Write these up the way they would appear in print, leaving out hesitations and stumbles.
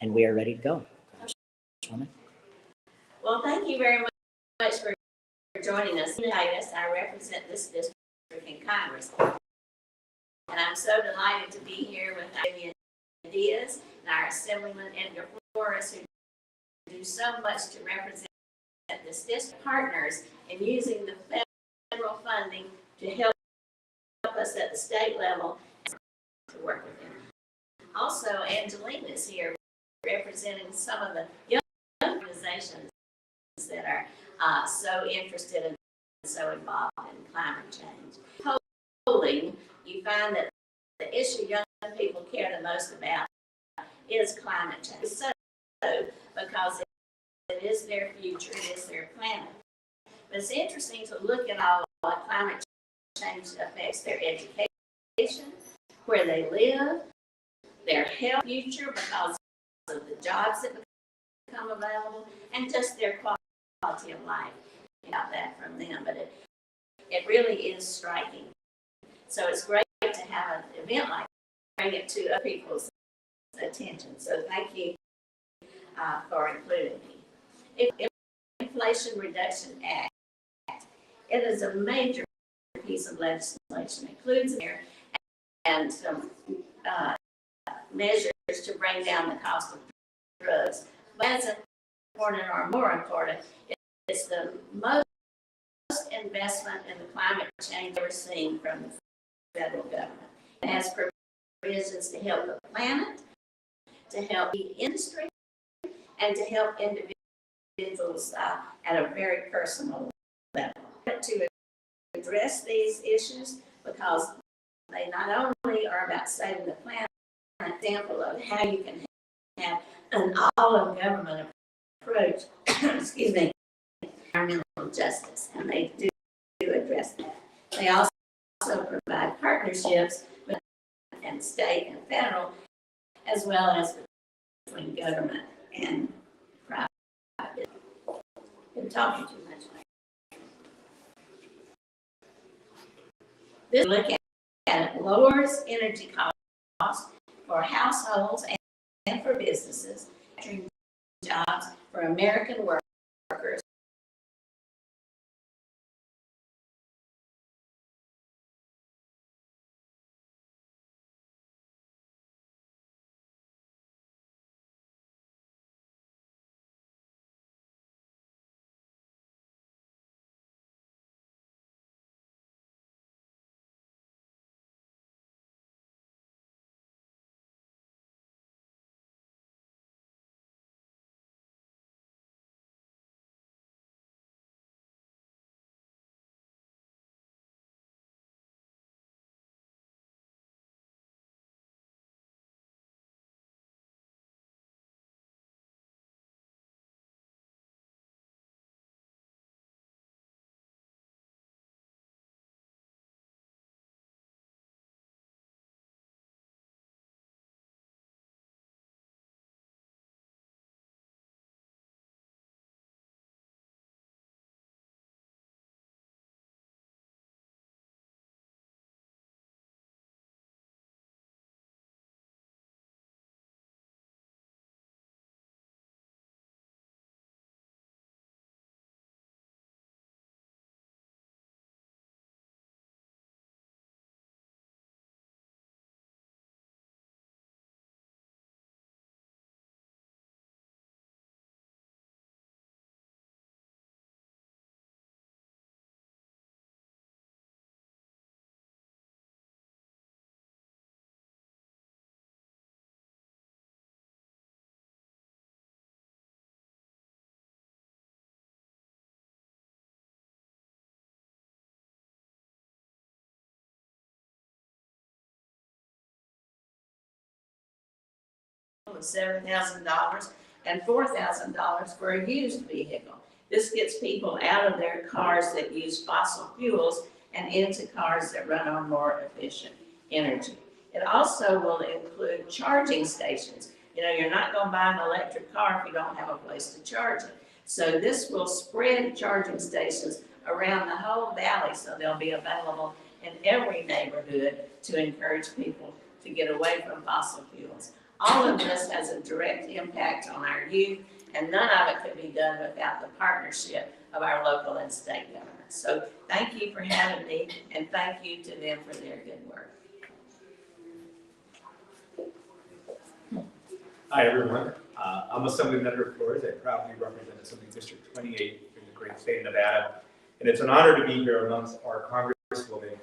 and we are ready to go. Congresswoman. Well, thank you very much for joining us. Titus, I represent this district in Congress, and I'm so delighted to be here with Olivia Diaz and our Assemblyman Edgar Flores, who do so much to represent this district partners in using the federal funding to help us at the state level to work with them. Also, Angelina is here representing some of the young organizations that are so interested and so involved in climate change. Polling, you find that the issue young people care the most about is climate change. So, because it is their future, it is their planet. But it's interesting to look at how climate change affects their education, where they live, their health future because of the jobs that become available, and just their quality of life. You got that from them, but it really is striking. So it's great to have an event like that, bring it to other people's attention. So thank you for including me. Inflation Reduction Act, it is a major piece of legislation. It includes there and some measures to bring down the cost of drugs. But as important or more important, it's the most investment in the climate change ever seen from the federal government. It has provisions to help the planet, to help the industry, and to help individuals at a very personal level. To address these issues because they not only are about saving the planet, an example of how you can have an all-of-government approach, excuse me, environmental justice, and they do address that. They also provide partnerships with and state and federal, as well as between government and private. Been talking too much. This look at it lowers energy costs for households and for businesses, creating jobs for American workers. $7,000 and $4,000 for a used vehicle. This gets people out of their cars that use fossil fuels and into cars that run on more efficient energy. It also will include charging stations. You know, you're not going to buy an electric car if you don't have a place to charge it. So this will spread charging stations around the whole valley, so they'll be available in every neighborhood to encourage people to get away from fossil fuels. All of this has a direct impact on our youth, and none of it could be done without the partnership of our local and state governments. So thank you for having me, and thank you to them for their good work. Hi, everyone. I'm Assemblyman Edgar Flores. I proudly represent Assembly District 28 in the great state of Nevada. And it's an honor to be here amongst our Congresswoman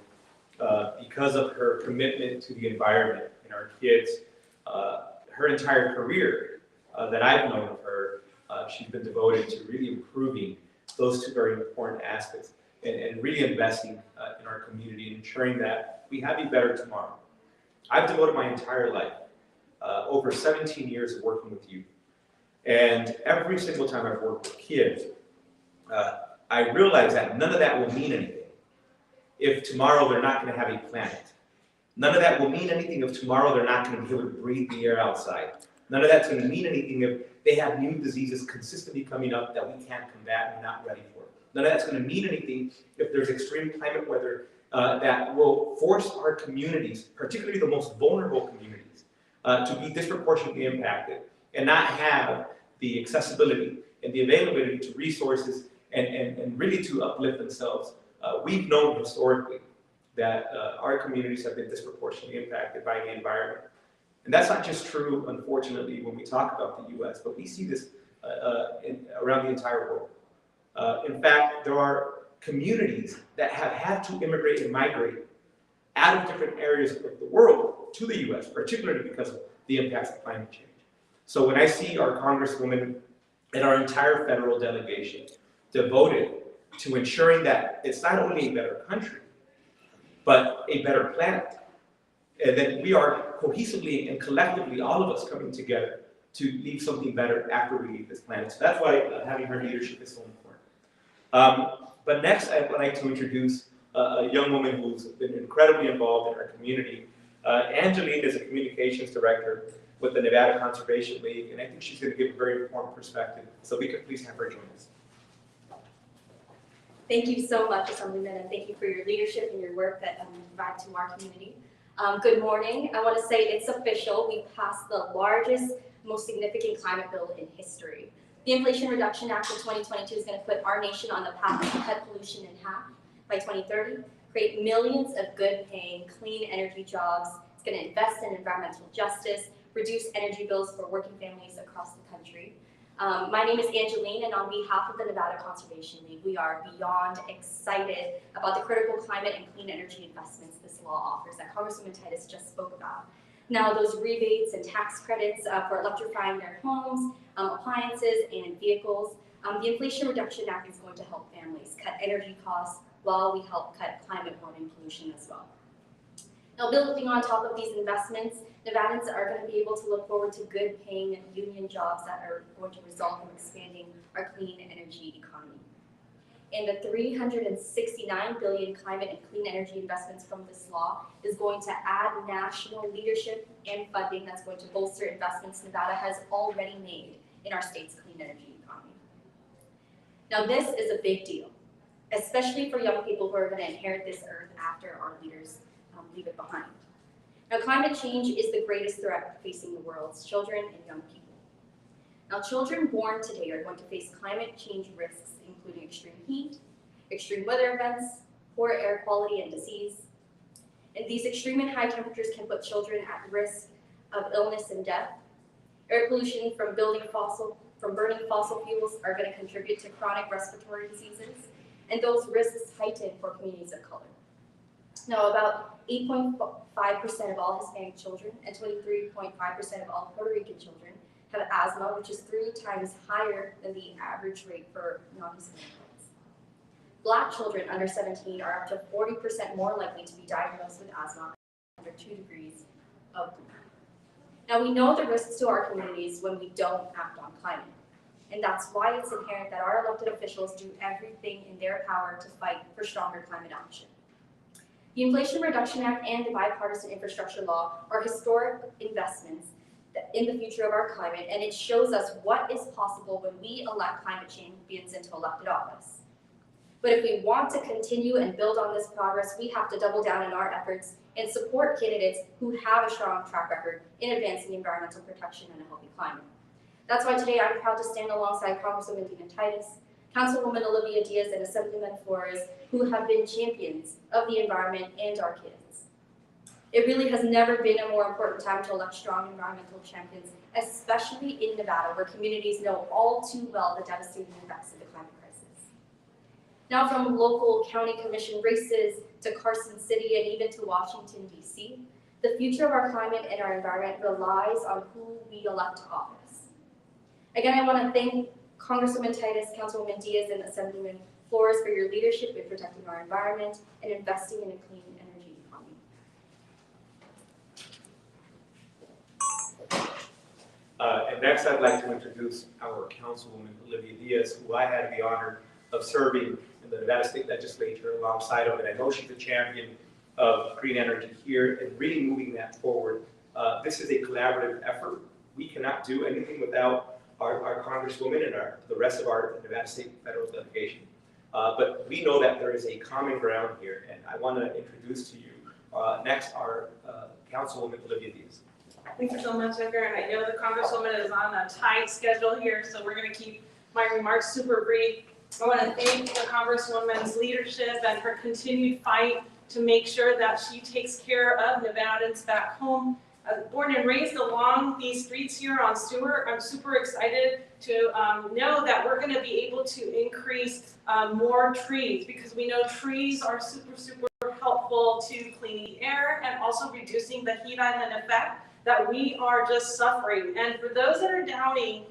because of her commitment to the environment and our kids. Her entire career that I've known of her, she's been devoted to really improving those two very important aspects and really investing in our community and ensuring that we have a better tomorrow. I've devoted my entire life, over 17 years of working with youth. And every single time I've worked with kids, I realize that none of that will mean anything if tomorrow they're not going to have a planet. None of that will mean anything if tomorrow they're not going to be able to breathe the air outside. None of that's going to mean anything if they have new diseases consistently coming up that we can't combat and we're not ready for. None of that's going to mean anything if there's extreme climate weather that will force our communities, particularly the most vulnerable communities, to be disproportionately impacted and not have the accessibility and the availability to resources and really to uplift themselves. We've known historically that our communities have been disproportionately impacted by the environment. And that's not just true, unfortunately, when we talk about the US, but we see this around the entire world. In fact, there are communities that have had to immigrate and migrate out of different areas of the world to the US, particularly because of the impacts of climate change. So when I see our Congresswoman and our entire federal delegation devoted to ensuring that it's not only a better country, but a better planet, and that we are cohesively and collectively, all of us coming together to leave something better after we leave this planet. So that's why having her leadership is so important. But next, I'd like to introduce a young woman who's been incredibly involved in our community. Angeline is a communications director with the Nevada Conservation League, and I think she's going to give a very informed perspective. So we could please have her join us. Thank you so much, Assemblyman, and thank you for your leadership and your work that you provide to our community. Good morning. I want to say it's official. We passed the largest, most significant climate bill in history. The Inflation Reduction Act of 2022 is going to put our nation on the path to cut pollution in half by 2030, create millions of good-paying, clean energy jobs. It's going to invest in environmental justice, reduce energy bills for working families across the country. My name is Angeline, and on behalf of the Nevada Conservation League, we are beyond excited about the critical climate and clean energy investments this law offers that Congresswoman Titus just spoke about. Now, those rebates and tax credits for electrifying their homes, appliances, and vehicles, the Inflation Reduction Act is going to help families cut energy costs while we help cut climate-warming pollution as well. Now, building on top of these investments, Nevadans are going to be able to look forward to good-paying union jobs that are going to result in expanding our clean energy economy. And the $369 billion climate and clean energy investments from this law is going to add national leadership and funding that's going to bolster investments Nevada has already made in our state's clean energy economy. Now, this is a big deal, especially for young people who are going to inherit this earth after our leaders leave it behind. Now, climate change is the greatest threat facing the world's children and young people. Now, children born today are going to face climate change risks, including extreme heat, extreme weather events, poor air quality and disease. And these extreme and high temperatures can put children at risk of illness and death. Air pollution from burning fossil fuels are going to contribute to chronic respiratory diseases, and those risks heighten for communities of color. Now, about 8.5% of all Hispanic children and 23.5% of all Puerto Rican children have asthma, which is 3 times higher than the average rate for non-Hispanic adults. Black children under 17 are up to 40% more likely to be diagnosed with asthma under 2 degrees of warmth. Now, we know the risks to our communities when we don't act on climate, and that's why it's inherent that our elected officials do everything in their power to fight for stronger climate action. The Inflation Reduction Act and the bipartisan infrastructure law are historic investments in the future of our climate, and it shows us what is possible when we elect climate champions into elected office. But if we want to continue and build on this progress, we have to double down in our efforts and support candidates who have a strong track record in advancing environmental protection and a healthy climate. That's why today I'm proud to stand alongside Congresswoman Dina Titus, Councilwoman Olivia Diaz, and Assemblyman Flores, who have been champions of the environment and our kids. It really has never been a more important time to elect strong environmental champions, especially in Nevada, where communities know all too well the devastating effects of the climate crisis. Now, from local county commission races to Carson City and even to Washington, D.C., the future of our climate and our environment relies on who we elect to office. Again, I want to thank Congresswoman Titus, Councilwoman Diaz, and Assemblyman Flores for your leadership in protecting our environment and investing in a clean energy economy. And next, I'd like to introduce our Councilwoman Olivia Diaz, who I had the honor of serving in the Nevada State Legislature alongside of, and I know she's a champion of green energy here and really moving that forward. This is a collaborative effort. We cannot do anything without our Congresswoman and the rest of our Nevada State federal delegation. But we know that there is a common ground here, and I want to introduce to you next our Councilwoman Olivia Diaz. Thank you so much, Edgar, and I know the Congresswoman is on a tight schedule here, so we're going to keep my remarks super brief. I want to thank the Congresswoman's leadership and her continued fight to make sure that she takes care of Nevadans back home. Born and raised along these streets here on Stewart, I'm super excited to know that we're going to be able to increase more trees, because we know trees are super helpful to cleaning the air and also reducing the heat island effect that we are just suffering. And for those that are doubting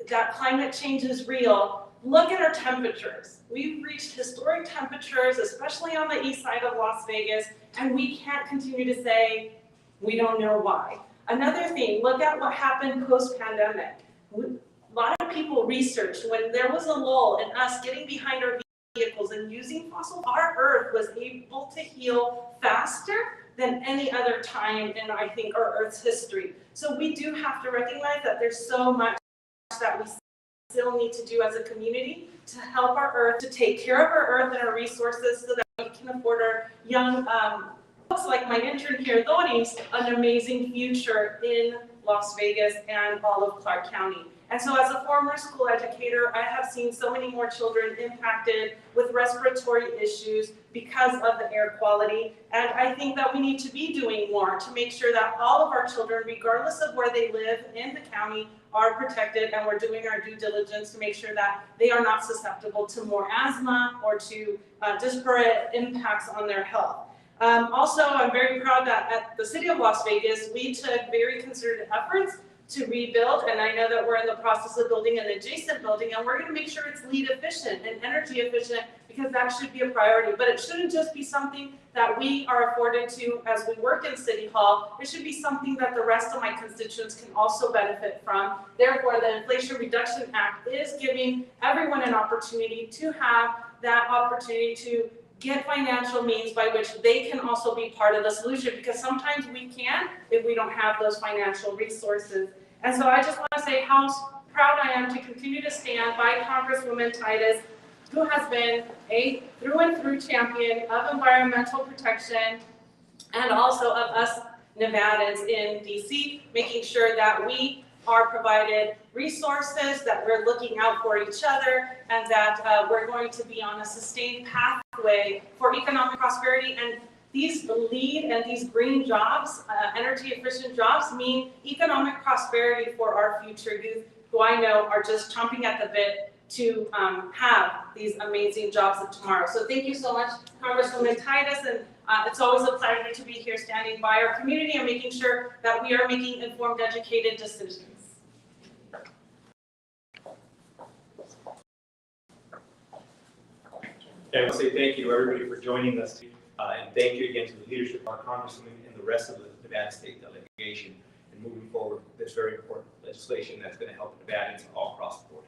that climate change is real, look at our temperatures. We've reached historic temperatures, especially on the east side of Las Vegas, and we can't continue to say we don't know why. Another thing, look at what happened post-pandemic. A lot of people researched when there was a lull in us getting behind our vehicles and using fossil, our Earth was able to heal faster than any other time in, I think, our Earth's history. So we do have to recognize that there's so much that we still need to do as a community to help our Earth, to take care of our Earth and our resources so that we can afford our young folks like my intern here, Doris, an amazing future in Las Vegas and all of Clark County. And so as a former school educator, I have seen so many more children impacted with respiratory issues because of the air quality. And I think that we need to be doing more to make sure that all of our children, regardless of where they live in the county, are protected, and we're doing our due diligence to make sure that they are not susceptible to more asthma or to disparate impacts on their health. Also, I'm very proud that at the City of Las Vegas, we took very concerted efforts to rebuild, and I know that we're in the process of building an adjacent building, and we're going to make sure it's LEED efficient and energy efficient, because that should be a priority. But it shouldn't just be something that we are afforded to as we work in City Hall. It should be something that the rest of my constituents can also benefit from. Therefore, the Inflation Reduction Act is giving everyone an opportunity to have that opportunity to get financial means by which they can also be part of the solution, because sometimes we can't if we don't have those financial resources. And so I just want to say how proud I am to continue to stand by Congresswoman Titus, who has been a through and through champion of environmental protection and also of us Nevadans in DC, making sure that we are provided resources, that we're looking out for each other, and that we're going to be on a sustained pathway for economic prosperity. And these LEED and these green jobs, energy efficient jobs, mean economic prosperity for our future youth, who I know are just chomping at the bit to have these amazing jobs of tomorrow. So thank you so much, Congresswoman Titus, and it's always a pleasure to be here standing by our community and making sure that we are making informed, educated decisions. And I want to say thank you to everybody for joining us, and thank you again to the leadership of our Congresswoman and the rest of the Nevada State delegation in moving forward with this very important legislation that's going to help Nevadans all across the board.